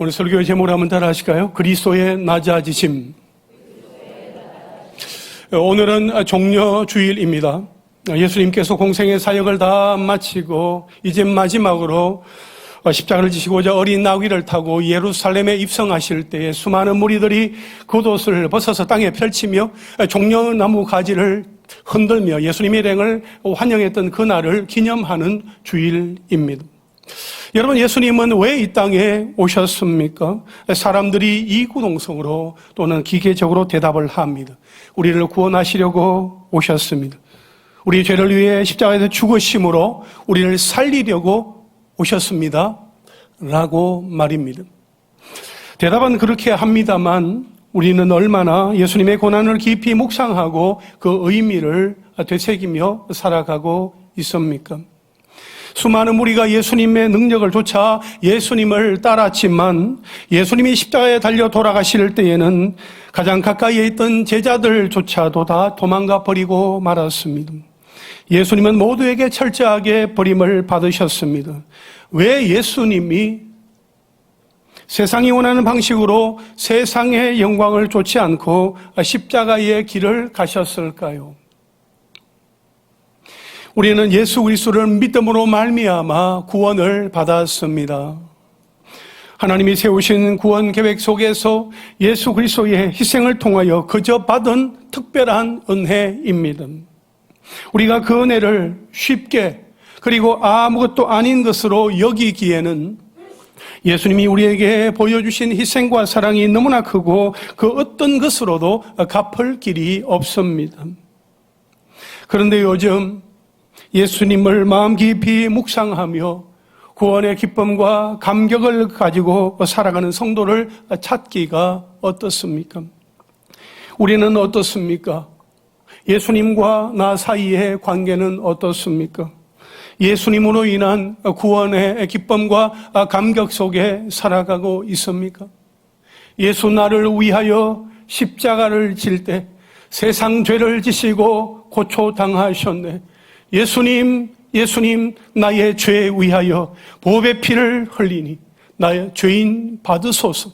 오늘 설교의 제목을 한번 따라 하실까요? 그리스도의 낮아지심. 오늘은 종려주일입니다. 예수님께서 공생의 사역을 다 마치고 이제 마지막으로 십자가를 지시고자 어린 나귀를 타고 예루살렘에 입성하실 때에 수많은 무리들이 겉옷을 벗어서 땅에 펼치며 종려나무 가지를 흔들며 예수님의 일행을 환영했던 그날을 기념하는 주일입니다. 여러분, 예수님은 왜 이 땅에 오셨습니까? 사람들이 이구동성으로 또는 기계적으로 대답을 합니다. 우리를 구원하시려고 오셨습니다. 우리 죄를 위해 십자가에서 죽으심으로 우리를 살리려고 오셨습니다. 라고 말입니다. 대답은 그렇게 합니다만 우리는 얼마나 예수님의 고난을 깊이 묵상하고 그 의미를 되새기며 살아가고 있습니까? 수많은 무리가 예수님의 능력을 좇아 예수님을 따랐지만 예수님이 십자가에 달려 돌아가실 때에는 가장 가까이에 있던 제자들조차도 다 도망가 버리고 말았습니다. 예수님은 모두에게 철저하게 버림을 받으셨습니다. 왜 예수님이 세상이 원하는 방식으로 세상의 영광을 좇지 않고 십자가의 길을 가셨을까요? 우리는 예수 그리스도를 믿음으로 말미암아 구원을 받았습니다. 하나님이 세우신 구원 계획 속에서 예수 그리스도의 희생을 통하여 그저 받은 특별한 은혜입니다. 우리가 그 은혜를 쉽게 그리고 아무것도 아닌 것으로 여기기에는 예수님이 우리에게 보여주신 희생과 사랑이 너무나 크고 그 어떤 것으로도 갚을 길이 없습니다. 그런데 요즘 예수님을 마음 깊이 묵상하며 구원의 기쁨과 감격을 가지고 살아가는 성도를 찾기가 어떻습니까? 우리는 어떻습니까? 예수님과 나 사이의 관계는 어떻습니까? 예수님으로 인한 구원의 기쁨과 감격 속에 살아가고 있습니까? 예수 나를 위하여 십자가를 질 때 세상 죄를 지시고 고초당하셨네. 예수님 나의 죄에 위하여 보배 피를 흘리니 나의 죄인 받으소서.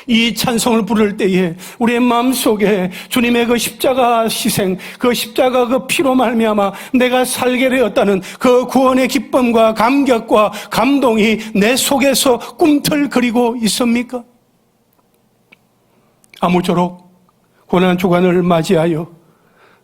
이 찬송을 부를 때에 우리의 마음속에 주님의 그 십자가 희생, 그 십자가 그 피로 말미암아 내가 살게 되었다는 그 구원의 기쁨과 감격과 감동이 내 속에서 꿈틀거리고 있습니까? 아무쪼록 고난 주간을 맞이하여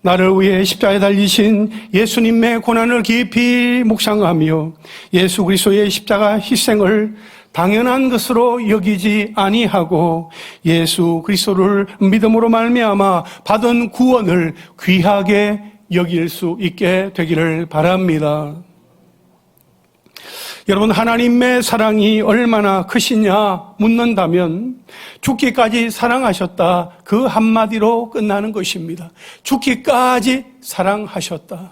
나를 위해 십자가에 달리신 예수님의 고난을 깊이 묵상하며 예수 그리스도의 십자가 희생을 당연한 것으로 여기지 아니하고 예수 그리스도를 믿음으로 말미암아 받은 구원을 귀하게 여길 수 있게 되기를 바랍니다. 여러분, 하나님의 사랑이 얼마나 크시냐 묻는다면 죽기까지 사랑하셨다, 그 한마디로 끝나는 것입니다. 죽기까지 사랑하셨다.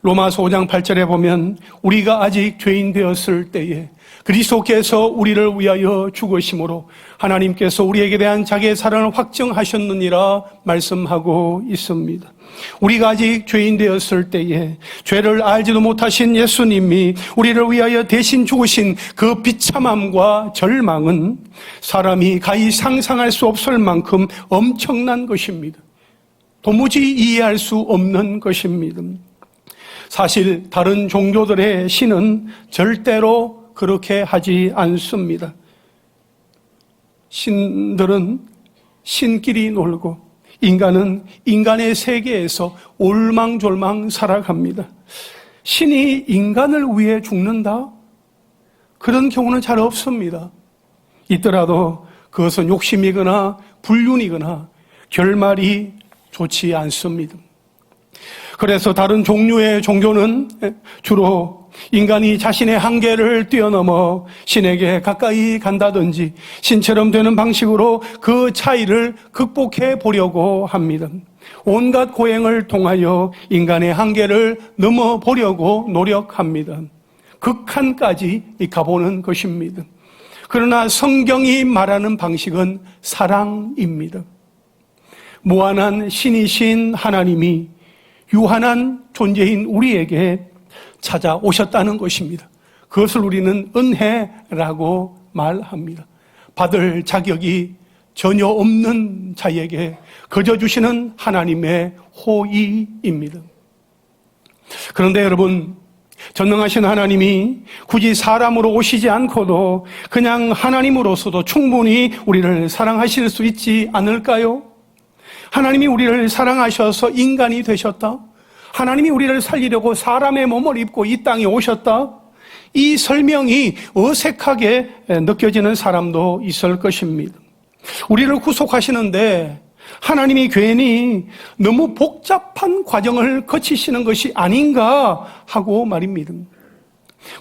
로마서 5장 8절에 보면 우리가 아직 죄인 되었을 때에 그리스도께서 우리를 위하여 죽으심으로 하나님께서 우리에게 대한 자기의 사랑을 확증하셨느니라 말씀하고 있습니다. 우리가 아직 죄인 되었을 때에 죄를 알지도 못하신 예수님이 우리를 위하여 대신 죽으신 그 비참함과 절망은 사람이 가히 상상할 수 없을 만큼 엄청난 것입니다. 도무지 이해할 수 없는 것입니다. 사실 다른 종교들의 신은 절대로 그렇게 하지 않습니다. 신들은 신끼리 놀고 인간은 인간의 세계에서 올망졸망 살아갑니다. 신이 인간을 위해 죽는다? 그런 경우는 잘 없습니다. 있더라도 그것은 욕심이거나 불륜이거나 결말이 좋지 않습니다. 그래서 다른 종류의 종교는 주로 인간이 자신의 한계를 뛰어넘어 신에게 가까이 간다든지 신처럼 되는 방식으로 그 차이를 극복해 보려고 합니다. 온갖 고행을 통하여 인간의 한계를 넘어보려고 노력합니다. 극한까지 가보는 것입니다. 그러나 성경이 말하는 방식은 사랑입니다. 무한한 신이신 하나님이 유한한 존재인 우리에게 찾아오셨다는 것입니다. 그것을 우리는 은혜라고 말합니다. 받을 자격이 전혀 없는 자에게 거저 주시는 하나님의 호의입니다. 그런데 여러분, 전능하신 하나님이 굳이 사람으로 오시지 않고도 그냥 하나님으로서도 충분히 우리를 사랑하실 수 있지 않을까요? 하나님이 우리를 사랑하셔서 인간이 되셨다. 하나님이 우리를 살리려고 사람의 몸을 입고 이 땅에 오셨다. 이 설명이 어색하게 느껴지는 사람도 있을 것입니다. 우리를 구속하시는데 하나님이 괜히 너무 복잡한 과정을 거치시는 것이 아닌가 하고 말입니다.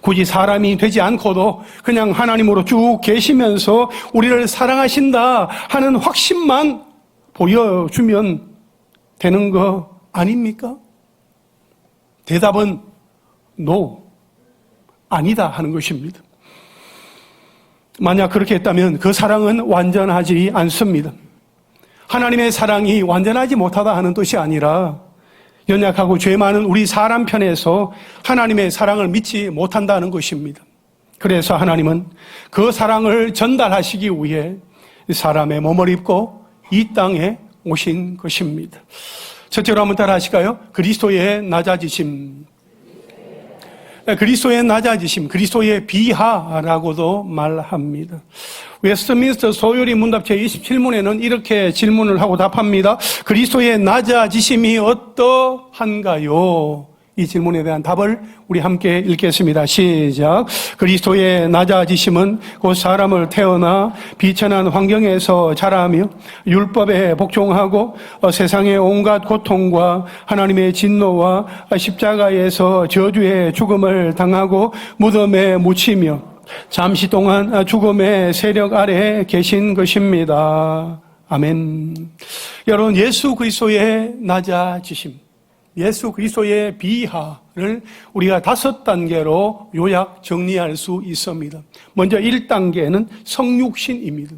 굳이 사람이 되지 않고도 그냥 하나님으로 쭉 계시면서 우리를 사랑하신다 하는 확신만 보여주면 되는 거 아닙니까? 대답은 no, 아니다 하는 것입니다. 만약 그렇게 했다면 그 사랑은 완전하지 않습니다. 하나님의 사랑이 완전하지 못하다 하는 뜻이 아니라 연약하고 죄 많은 우리 사람 편에서 하나님의 사랑을 믿지 못한다는 것입니다. 그래서 하나님은 그 사랑을 전달하시기 위해 사람의 몸을 입고 이 땅에 오신 것입니다. 첫째로 한번 따라 하실까요? 그리스도의 낮아지심. 그리스도의 낮아지심, 그리스도의 비하라고도 말합니다. 웨스트민스터 소요리 문답 제27문에는 이렇게 질문을 하고 답합니다. 그리스도의 낮아지심이 어떠한가요? 이 질문에 대한 답을 우리 함께 읽겠습니다. 시작. 그리스도의 낮아지심은 곧 사람을 태어나 비천한 환경에서 자라며 율법에 복종하고 세상의 온갖 고통과 하나님의 진노와 십자가에서 저주의 죽음을 당하고 무덤에 묻히며 잠시 동안 죽음의 세력 아래에 계신 것입니다. 아멘. 여러분, 예수 그리스도의 낮아지심, 예수 그리스도의 비하를 우리가 5단계로 요약 정리할 수 있습니다. 먼저 1단계는 성육신입니다.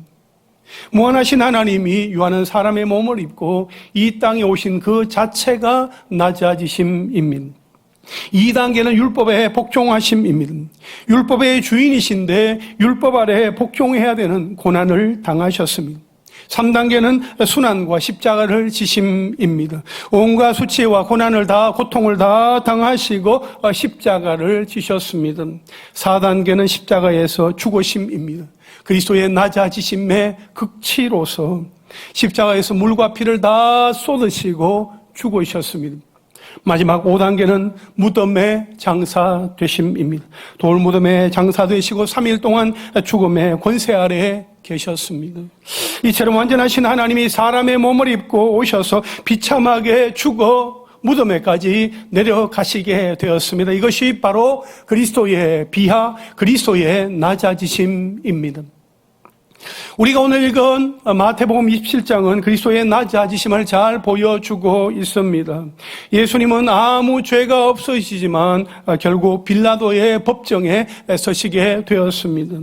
무한하신 하나님이 유한한 사람의 몸을 입고 이 땅에 오신 그 자체가 낮아지심입니다. 2단계는 율법에 복종하심입니다. 율법의 주인이신데 율법 아래 복종해야 되는 고난을 당하셨습니다. 3단계는 순환과 십자가를 지심입니다. 온갖 수치와 고난을 다, 고통을 다 당하시고 십자가를 지셨습니다. 4단계는 십자가에서 죽으심입니다. 그리스도의 낮아지심의 극치로서 십자가에서 물과 피를 다 쏟으시고 죽으셨습니다. 마지막 5단계는 무덤에 장사되심입니다. 돌무덤에 장사되시고 3일 동안 죽음의 권세 아래에 계셨습니다. 이처럼 완전하신 하나님이 사람의 몸을 입고 오셔서 비참하게 죽어 무덤에까지 내려가시게 되었습니다. 이것이 바로 그리스도의 비하, 그리스도의 낮아지심입니다. 우리가 오늘 읽은 마태복음 27장은 그리스도의 낮아지심을 잘 보여주고 있습니다. 예수님은 아무 죄가 없으시지만 결국 빌라도의 법정에 서시게 되었습니다.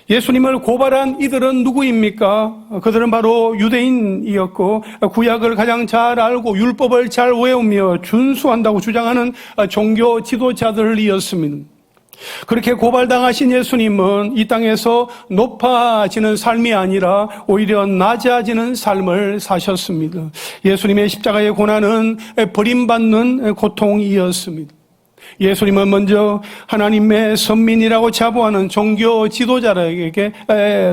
예수님을 고발한 이들은 누구입니까? 그들은 바로 유대인이었고 구약을 가장 잘 알고 율법을 잘 외우며 준수한다고 주장하는 종교 지도자들이었습니다. 그렇게 고발당하신 예수님은 이 땅에서 높아지는 삶이 아니라 오히려 낮아지는 삶을 사셨습니다. 예수님의 십자가의 고난은 버림받는 고통이었습니다. 예수님은 먼저 하나님의 선민이라고 자부하는 종교 지도자에게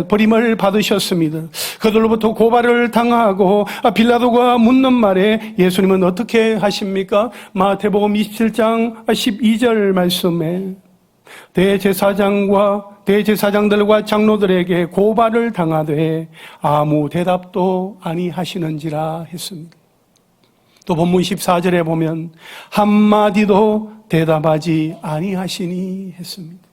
버림을 받으셨습니다. 그들로부터 고발을 당하고 빌라도가 묻는 말에 예수님은 어떻게 하십니까? 마태복음 27장 12절 말씀에 대제사장들과 장로들에게 고발을 당하되 아무 대답도 아니하시는지라 했습니다. 또 본문 14절에 보면 한마디도 대답하지 아니하시니 했습니다.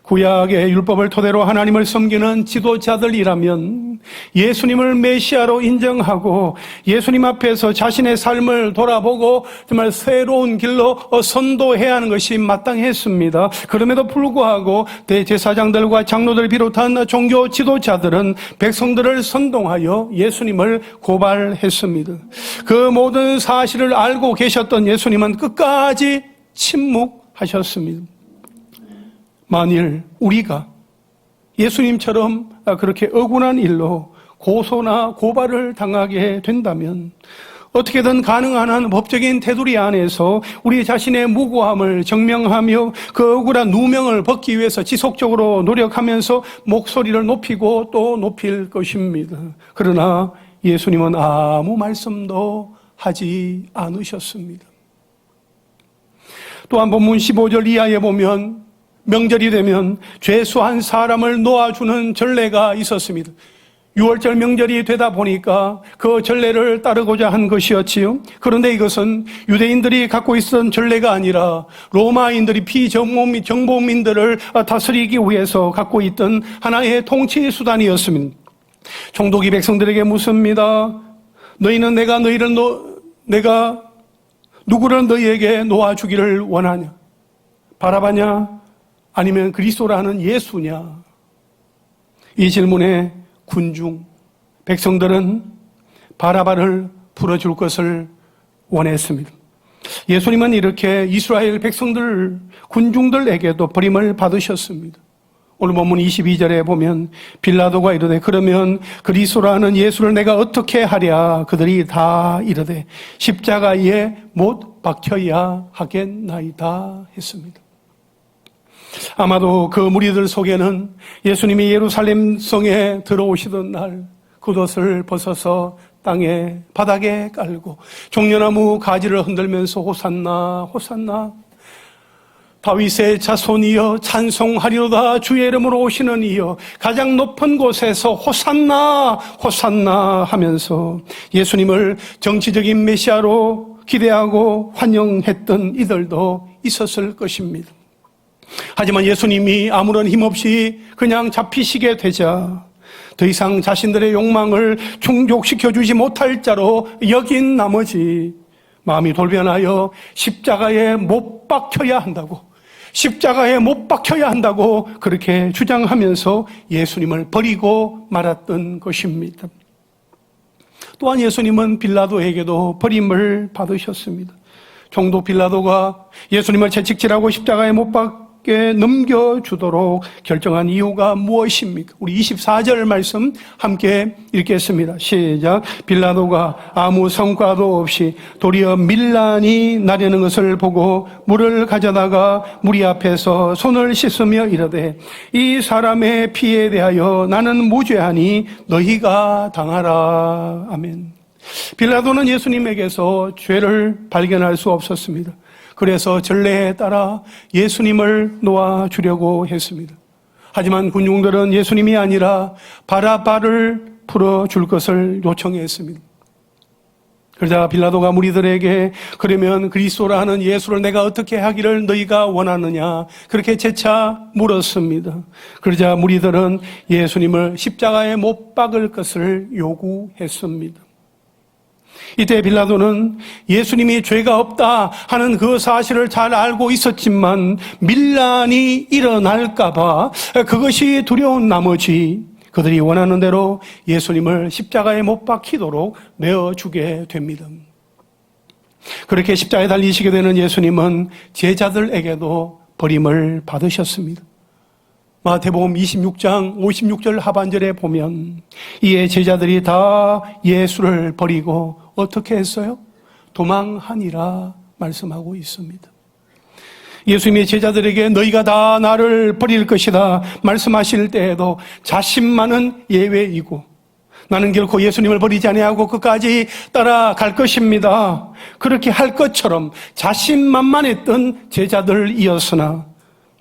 구약의 율법을 토대로 하나님을 섬기는 지도자들이라면 예수님을 메시아로 인정하고 예수님 앞에서 자신의 삶을 돌아보고 정말 새로운 길로 선도해야 하는 것이 마땅했습니다. 그럼에도 불구하고 대제사장들과 장로들 비롯한 종교 지도자들은 백성들을 선동하여 예수님을 고발했습니다. 그 모든 사실을 알고 계셨던 예수님은 끝까지 침묵하셨습니다. 만일 우리가 예수님처럼 그렇게 억울한 일로 고소나 고발을 당하게 된다면 어떻게든 가능한 한 법적인 테두리 안에서 우리 자신의 무고함을 증명하며 그 억울한 누명을 벗기 위해서 지속적으로 노력하면서 목소리를 높이고 또 높일 것입니다. 그러나 예수님은 아무 말씀도 하지 않으셨습니다. 또한 본문 15절 이하에 보면 명절이 되면 죄수한 사람을 놓아주는 전례가 있었습니다. 6월절 명절이 되다 보니까 그 전례를 따르고자 한 것이었지요. 그런데 이것은 유대인들이 갖고 있었던 전례가 아니라 로마인들이 비정보민들을 다스리기 위해서 갖고 있던 하나의 통치 수단이었습니다. 총독이 백성들에게 묻습니다. 너희는 내가 누구를 너희에게 놓아주기를 원하냐? 바라바냐? 아니면 그리스도라는 예수냐? 이 질문에 군중, 백성들은 바라바를 풀어줄 것을 원했습니다. 예수님은 이렇게 이스라엘 백성들, 군중들에게도 버림을 받으셨습니다. 오늘 본문 22절에 보면 빌라도가 이르되 그러면 그리스도라는 예수를 내가 어떻게 하랴? 그들이 다 이르되 십자가에 못 박혀야 하겠나이다 했습니다. 아마도 그 무리들 속에는 예수님이 예루살렘 성에 들어오시던 날 겉옷을 벗어서 바닥에 깔고 종려나무 가지를 흔들면서 호산나 호산나 다윗의 자손이여 찬송하리로다 주의 이름으로 오시는 이여 가장 높은 곳에서 호산나 호산나 하면서 예수님을 정치적인 메시아로 기대하고 환영했던 이들도 있었을 것입니다. 하지만 예수님이 아무런 힘없이 그냥 잡히시게 되자 더 이상 자신들의 욕망을 충족시켜주지 못할 자로 여긴 나머지 마음이 돌변하여 십자가에 못 박혀야 한다고 그렇게 주장하면서 예수님을 버리고 말았던 것입니다. 또한 예수님은 빌라도에게도 버림을 받으셨습니다. 총독 빌라도가 예수님을 채찍질하고 십자가에 못 박게 넘겨주도록 결정한 이유가 무엇입니까? 우리 24절 말씀 함께 읽겠습니다. 시작. 빌라도가 아무 성과도 없이 도리어 밀란이 나려는 것을 보고 물을 가져다가 무리 앞에서 손을 씻으며 이르되 이 사람의 피에 대하여 나는 무죄하니 너희가 당하라. 아멘. 빌라도는 예수님에게서 죄를 발견할 수 없었습니다. 그래서 전례에 따라 예수님을 놓아주려고 했습니다. 하지만 군중들은 예수님이 아니라 바라바를 풀어줄 것을 요청했습니다. 그러자 빌라도가 무리들에게 그러면 그리스도라는 예수를 내가 어떻게 하기를 너희가 원하느냐 그렇게 재차 물었습니다. 그러자 무리들은 예수님을 십자가에 못 박을 것을 요구했습니다. 이때 빌라도는 예수님이 죄가 없다 하는 그 사실을 잘 알고 있었지만 밀란이 일어날까 봐 그것이 두려운 나머지 그들이 원하는 대로 예수님을 십자가에 못 박히도록 내어주게 됩니다. 그렇게 십자가에 달리시게 되는 예수님은 제자들에게도 버림을 받으셨습니다. 마태복음 26장 56절 하반절에 보면 이에 제자들이 다 예수를 버리고 어떻게 했어요? 도망하니라 말씀하고 있습니다. 예수님이 제자들에게 너희가 다 나를 버릴 것이다 말씀하실 때에도 자신만은 예외이고 나는 결코 예수님을 버리지 아니하고 끝까지 따라갈 것입니다. 그렇게 할 것처럼 자신만만했던 제자들이었으나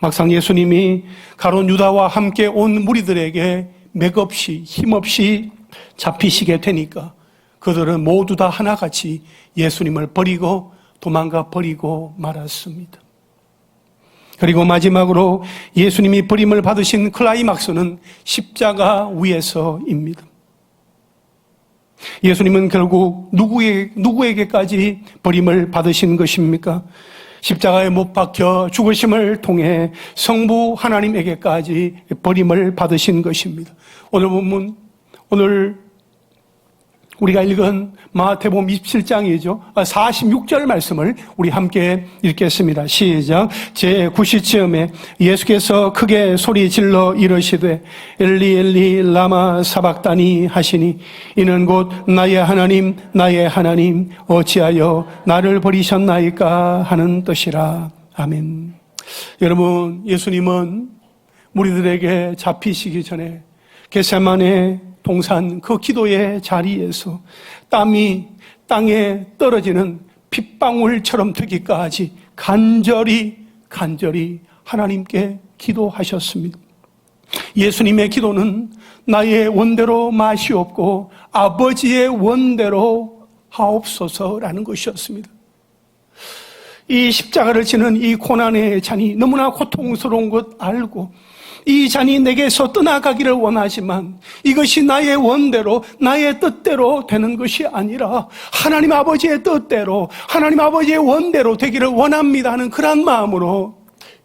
막상 예수님이 가룟 유다와 함께 온 무리들에게 맥없이 힘없이 잡히시게 되니까 그들은 모두 다 하나같이 예수님을 버리고 도망가 버리고 말았습니다. 그리고 마지막으로 예수님이 버림을 받으신 클라이막스는 십자가 위에서입니다. 예수님은 결국 누구에게까지 버림을 받으신 것입니까? 십자가에 못 박혀 죽으심을 통해 성부 하나님에게까지 버림을 받으신 것입니다. 오늘 우리가 읽은 마태복음 27장이죠. 46절 말씀을 우리 함께 읽겠습니다. 시작. 제9시쯤에 예수께서 크게 소리 질러 이르시되 엘리 엘리 라마 사박다니 하시니 이는 곧 나의 하나님 어찌하여 나를 버리셨나이까 하는 뜻이라. 아멘. 여러분, 예수님은 무리들에게 잡히시기 전에 겟세마네 동산 그 기도의 자리에서 땀이 땅에 떨어지는 핏방울처럼 되기까지 간절히 하나님께 기도하셨습니다. 예수님의 기도는 나의 원대로 마시옵고 아버지의 원대로 하옵소서라는 것이었습니다. 이 십자가를 지는 이 고난의 잔이 너무나 고통스러운 것 알고 이 잔이 내게서 떠나가기를 원하지만 이것이 나의 원대로 나의 뜻대로 되는 것이 아니라 하나님 아버지의 뜻대로 하나님 아버지의 원대로 되기를 원합니다 하는 그런 마음으로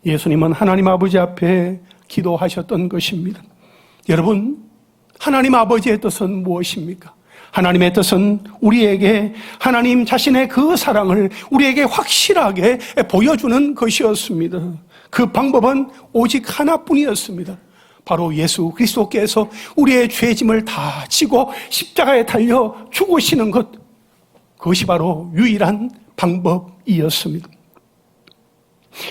예수님은 하나님 아버지 앞에 기도하셨던 것입니다. 여러분, 하나님 아버지의 뜻은 무엇입니까? 하나님의 뜻은 우리에게 하나님 자신의 그 사랑을 우리에게 확실하게 보여주는 것이었습니다. 그 방법은 오직 하나뿐이었습니다. 바로 예수 그리스도께서 우리의 죄짐을 다 지고 십자가에 달려 죽으시는 것, 그것이 바로 유일한 방법이었습니다.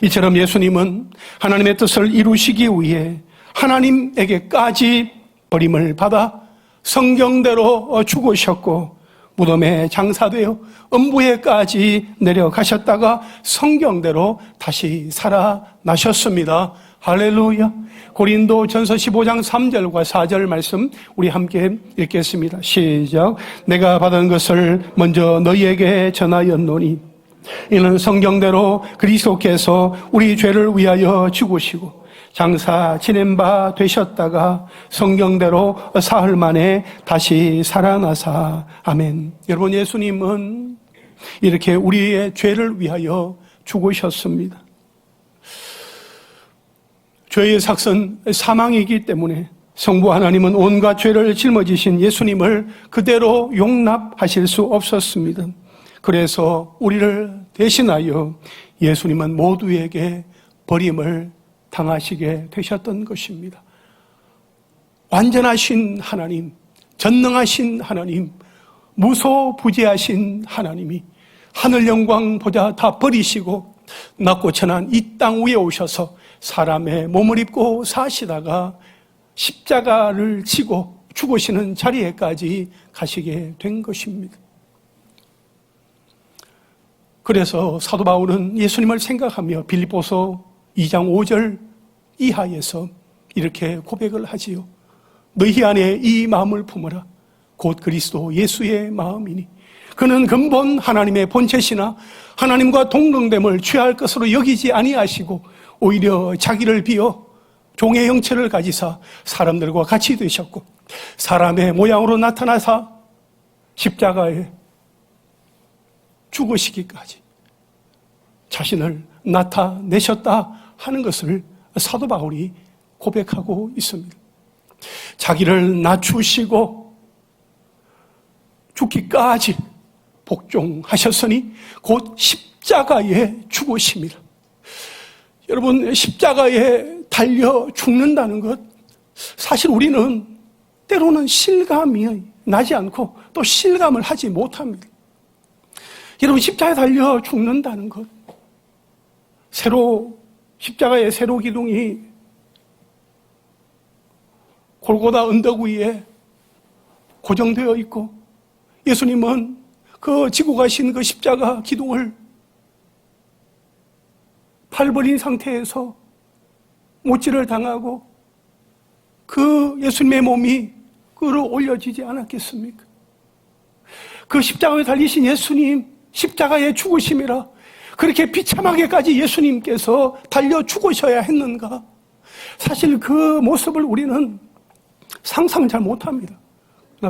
이처럼 예수님은 하나님의 뜻을 이루시기 위해 하나님에게까지 버림을 받아 성경대로 죽으셨고 무덤에 장사되어 음부에까지 내려가셨다가 성경대로 다시 살아나셨습니다. 할렐루야. 고린도전서 15장 3절과 4절 말씀 우리 함께 읽겠습니다. 시작. 내가 받은 것을 먼저 너희에게 전하였노니 이는 성경대로 그리스도께서 우리 죄를 위하여 죽으시고 장사 지낸 바 되셨다가 성경대로 사흘 만에 다시 살아나사. 아멘. 여러분, 예수님은 이렇게 우리의 죄를 위하여 죽으셨습니다. 죄의 삭은 사망이기 때문에 성부 하나님은 온갖 죄를 짊어지신 예수님을 그대로 용납하실 수 없었습니다. 그래서 우리를 대신하여 예수님은 모두에게 버림을 당하시게 되셨던 것입니다. 완전하신 하나님, 전능하신 하나님, 무소부재하신 하나님이 하늘 영광보다 다 버리시고 낮고 천한 이 땅 위에 오셔서 사람의 몸을 입고 사시다가 십자가를 지고 죽으시는 자리에까지 가시게 된 것입니다. 그래서 사도 바울은 예수님을 생각하며 빌립보서 2장 5절 이하에서 이렇게 고백을 하지요. 너희 안에 이 마음을 품어라. 곧 그리스도 예수의 마음이니 그는 근본 하나님의 본체시나 하나님과 동등됨을 취할 것으로 여기지 아니하시고 오히려 자기를 비어 종의 형체를 가지사 사람들과 같이 되셨고 사람의 모양으로 나타나사 십자가에 죽으시기까지 자신을 나타내셨다 하는 것을 사도 바울이 고백하고 있습니다. 자기를 낮추시고 죽기까지 복종하셨으니 곧 십자가에 죽으십니다. 여러분, 십자가에 달려 죽는다는 것, 사실 우리는 때로는 실감이 나지 않고 또 실감을 하지 못합니다. 여러분, 십자가에 달려 죽는다는 것, 십자가의 세로 기둥이 골고다 언덕 위에 고정되어 있고 예수님은 그 지고 가신 그 십자가 기둥을 팔 벌린 상태에서 못질을 당하고 그 예수님의 몸이 끌어올려지지 않았겠습니까? 그 십자가에 달리신 예수님, 십자가에 죽으심이라 그렇게 비참하게까지 예수님께서 달려 죽으셔야 했는가? 사실 그 모습을 우리는 상상 잘 못합니다.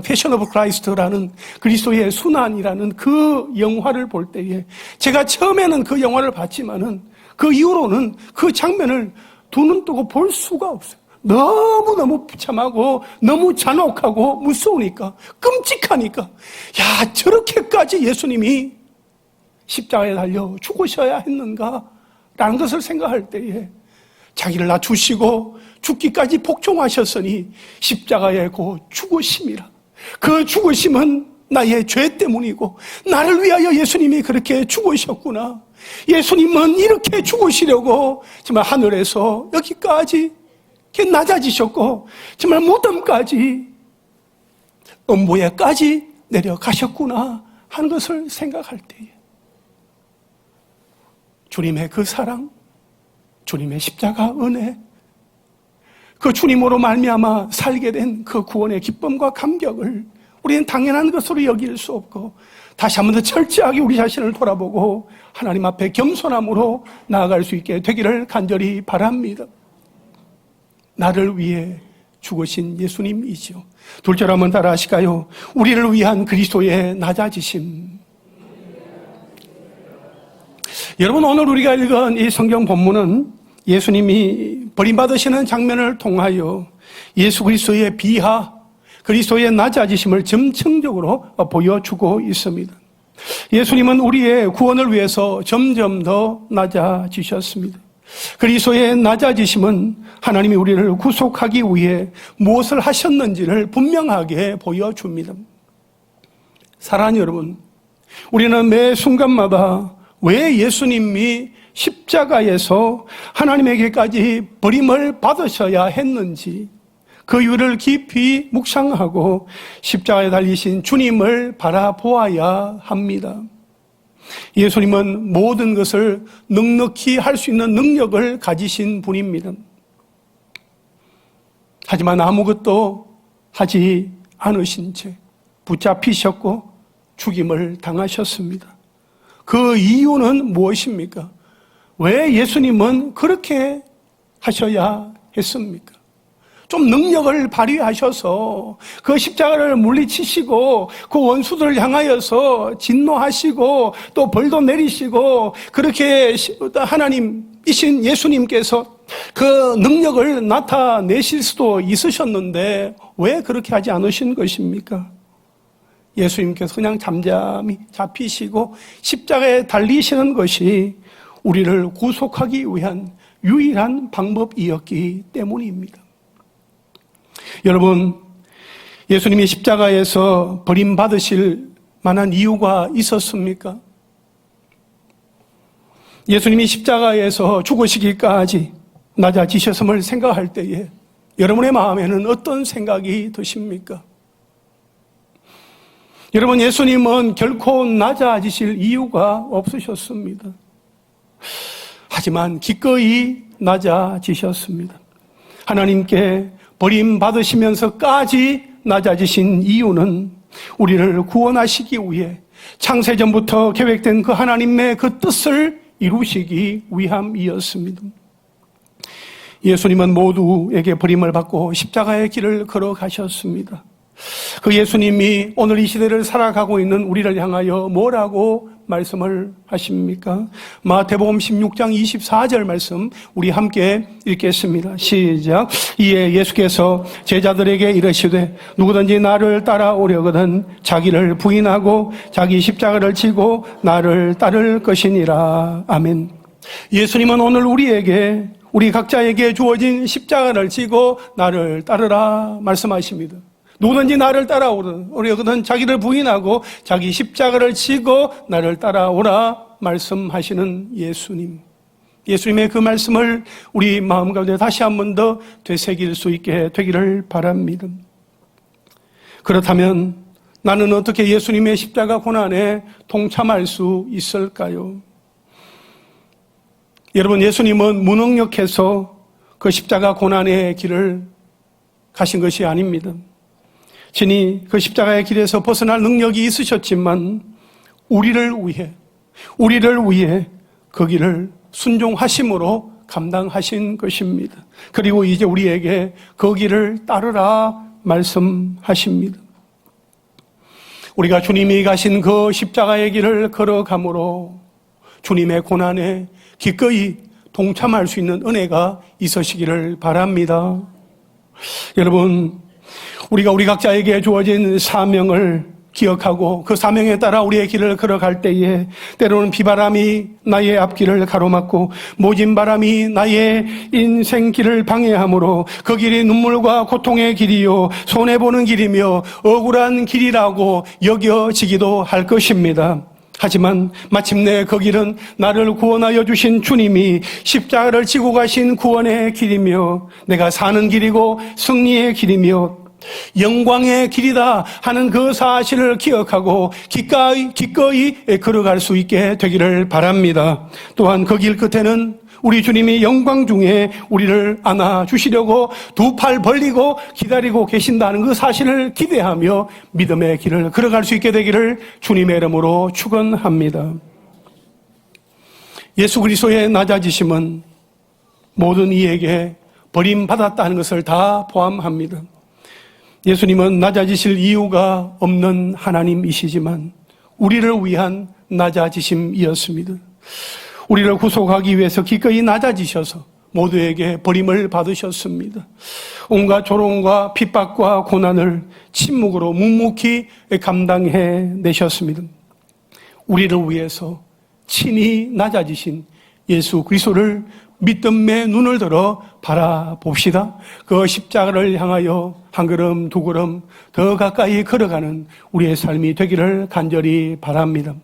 패션 오브 크라이스트라는 그리스도의 순환이라는 그 영화를 볼 때에 제가 처음에는 그 영화를 봤지만은 그 이후로는 그 장면을 두 눈 뜨고 볼 수가 없어요. 너무너무 비참하고 너무 잔혹하고 무서우니까, 끔찍하니까, 야, 저렇게까지 예수님이 십자가에 달려 죽으셔야 했는가? 라는 것을 생각할 때에 자기를 낮추시고 죽기까지 복종하셨으니 십자가의 그 죽으심이라. 그 죽으심은 나의 죄 때문이고 나를 위하여 예수님이 그렇게 죽으셨구나. 예수님은 이렇게 죽으시려고 정말 하늘에서 여기까지 이렇게 낮아지셨고 정말 무덤까지 음부에까지 내려가셨구나 하는 것을 생각할 때에 주님의 그 사랑, 주님의 십자가 은혜, 그 주님으로 말미암아 살게 된 그 구원의 기쁨과 감격을 우리는 당연한 것으로 여길 수 없고 다시 한 번 더 철저하게 우리 자신을 돌아보고 하나님 앞에 겸손함으로 나아갈 수 있게 되기를 간절히 바랍니다. 나를 위해 죽으신 예수님이죠. 둘째로 한번 따라 하실까요? 우리를 위한 그리스도의 낮아지심. 여러분, 오늘 우리가 읽은 이 성경 본문은 예수님이 버림받으시는 장면을 통하여 예수 그리스도의 비하, 그리스도의 낮아지심을 점층적으로 보여주고 있습니다. 예수님은 우리의 구원을 위해서 점점 더 낮아지셨습니다. 그리스도의 낮아지심은 하나님이 우리를 구속하기 위해 무엇을 하셨는지를 분명하게 보여줍니다. 사랑하는 여러분, 우리는 매 순간마다 왜 예수님이 십자가에서 하나님에게까지 버림을 받으셔야 했는지 그 이유를 깊이 묵상하고 십자가에 달리신 주님을 바라보아야 합니다. 예수님은 모든 것을 넉넉히 할 수 있는 능력을 가지신 분입니다. 하지만 아무것도 하지 않으신 채 붙잡히셨고 죽임을 당하셨습니다. 그 이유는 무엇입니까? 왜 예수님은 그렇게 하셔야 했습니까? 좀 능력을 발휘하셔서 그 십자가를 물리치시고 그 원수들을 향하여서 진노하시고 또 벌도 내리시고 그렇게 하나님이신 예수님께서 그 능력을 나타내실 수도 있으셨는데 왜 그렇게 하지 않으신 것입니까? 예수님께서 그냥 잠잠히 잡히시고 십자가에 달리시는 것이 우리를 구속하기 위한 유일한 방법이었기 때문입니다. 여러분, 예수님이 십자가에서 버림받으실 만한 이유가 있었습니까? 예수님이 십자가에서 죽으시기까지 낮아지셨음을 생각할 때에 여러분의 마음에는 어떤 생각이 드십니까? 여러분, 예수님은 결코 낮아지실 이유가 없으셨습니다. 하지만 기꺼이 낮아지셨습니다. 하나님께 버림받으시면서까지 낮아지신 이유는 우리를 구원하시기 위해 창세전부터 계획된 그 하나님의 그 뜻을 이루시기 위함이었습니다. 예수님은 모두에게 버림을 받고 십자가의 길을 걸어가셨습니다. 그 예수님이 오늘 이 시대를 살아가고 있는 우리를 향하여 뭐라고 말씀을 하십니까? 마태복음 16장 24절 말씀 우리 함께 읽겠습니다. 시작. 이에 예수께서 제자들에게 이르시되 누구든지 나를 따라오려거든 자기를 부인하고 자기 십자가를 지고 나를 따를 것이니라. 아멘. 예수님은 오늘 우리 각자에게 주어진 십자가를 지고 나를 따르라 말씀하십니다. 누구든지 나를 따라오려거든 자기를 부인하고 자기 십자가를 지고 나를 따라오라 말씀하시는 예수님. 예수님의 그 말씀을 우리 마음 가운데 다시 한 번 더 되새길 수 있게 되기를 바랍니다. 그렇다면 나는 어떻게 예수님의 십자가 고난에 동참할 수 있을까요? 여러분, 예수님은 무능력해서 그 십자가 고난의 길을 가신 것이 아닙니다. 친히 그 십자가의 길에서 벗어날 능력이 있으셨지만 우리를 위해 그 길을 순종하심으로 감당하신 것입니다. 그리고 이제 우리에게 그 길을 따르라 말씀하십니다. 우리가 주님이 가신 그 십자가의 길을 걸어가므로 주님의 고난에 기꺼이 동참할 수 있는 은혜가 있으시기를 바랍니다. 여러분, 우리가 우리 각자에게 주어진 사명을 기억하고 그 사명에 따라 우리의 길을 걸어갈 때에 때로는 비바람이 나의 앞길을 가로막고 모진 바람이 나의 인생 길을 방해하므로 그 길이 눈물과 고통의 길이요 손해보는 길이며 억울한 길이라고 여겨지기도 할 것입니다. 하지만 마침내 그 길은 나를 구원하여 주신 주님이 십자가를 지고 가신 구원의 길이며 내가 사는 길이고 승리의 길이며 영광의 길이다 하는 그 사실을 기억하고 기꺼이 걸어갈 수 있게 되기를 바랍니다. 또한 그 길 끝에는 우리 주님이 영광 중에 우리를 안아주시려고 두 팔 벌리고 기다리고 계신다는 그 사실을 기대하며 믿음의 길을 걸어갈 수 있게 되기를 주님의 이름으로 축원합니다. 예수 그리스도의 낮아지심은 모든 이에게 버림받았다는 것을 다 포함합니다. 예수님은 낮아지실 이유가 없는 하나님이시지만 우리를 위한 낮아지심이었습니다. 우리를 구속하기 위해서 기꺼이 낮아지셔서 모두에게 버림을 받으셨습니다. 온갖 조롱과 핍박과 고난을 침묵으로 묵묵히 감당해 내셨습니다. 우리를 위해서 친히 낮아지신 예수 그리스도를 믿음의 눈을 들어 바라봅시다. 그 십자가를 향하여 한 걸음 두 걸음 더 가까이 걸어가는 우리의 삶이 되기를 간절히 바랍니다.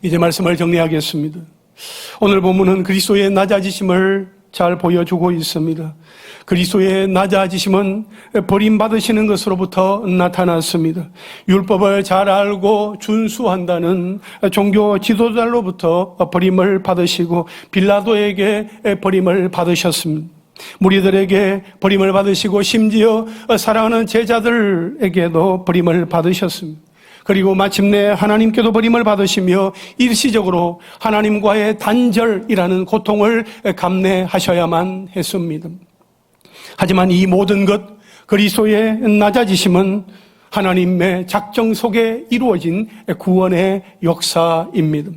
이제 말씀을 정리하겠습니다. 오늘 본문은 그리스도의 낮아지심을 잘 보여주고 있습니다. 그리스도의 낮아지심은 버림받으시는 것으로부터 나타났습니다. 율법을 잘 알고 준수한다는 종교 지도자로부터 버림을 받으시고 빌라도에게 버림을 받으셨습니다. 무리들에게 버림을 받으시고 심지어 사랑하는 제자들에게도 버림을 받으셨습니다. 그리고 마침내 하나님께도 버림을 받으시며 일시적으로 하나님과의 단절이라는 고통을 감내하셔야만 했습니다. 하지만 이 모든 것, 그리스도의 낮아지심은 하나님의 작정 속에 이루어진 구원의 역사입니다.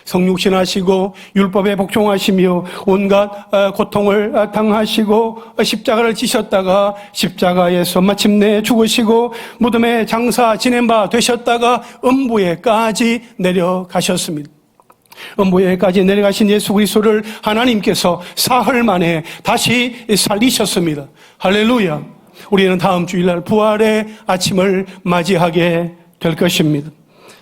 성육신하시고 율법에 복종하시며 온갖 고통을 당하시고 십자가를 지셨다가 십자가에서 마침내 죽으시고 무덤에 장사 지낸 바 되셨다가 음부에까지 내려가셨습니다. 음부에까지 내려가신 예수 그리스도를 하나님께서 사흘 만에 다시 살리셨습니다. 할렐루야. 우리는 다음 주일날 부활의 아침을 맞이하게 될 것입니다.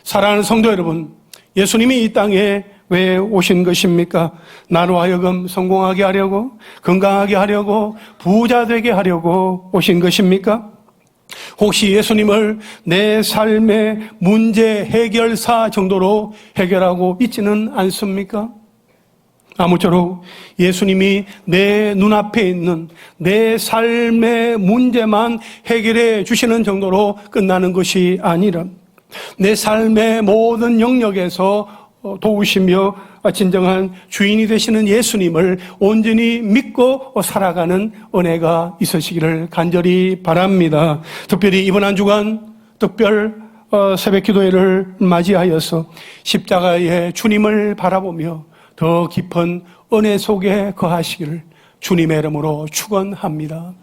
사랑하는 성도 여러분, 예수님이 이 땅에 왜 오신 것입니까? 나로 하여금 성공하게 하려고, 건강하게 하려고, 부자 되게 하려고 오신 것입니까? 혹시 예수님을 내 삶의 문제 해결사 정도로 해결하고 있지는 않습니까? 아무쪼록 예수님이 내 눈앞에 있는 내 삶의 문제만 해결해 주시는 정도로 끝나는 것이 아니라 내 삶의 모든 영역에서 도우시며 진정한 주인이 되시는 예수님을 온전히 믿고 살아가는 은혜가 있으시기를 간절히 바랍니다. 특별히 이번 한 주간 특별 새벽 기도회를 맞이하여서 십자가의 주님을 바라보며 더 깊은 은혜 속에 거하시기를 주님의 이름으로 축원합니다.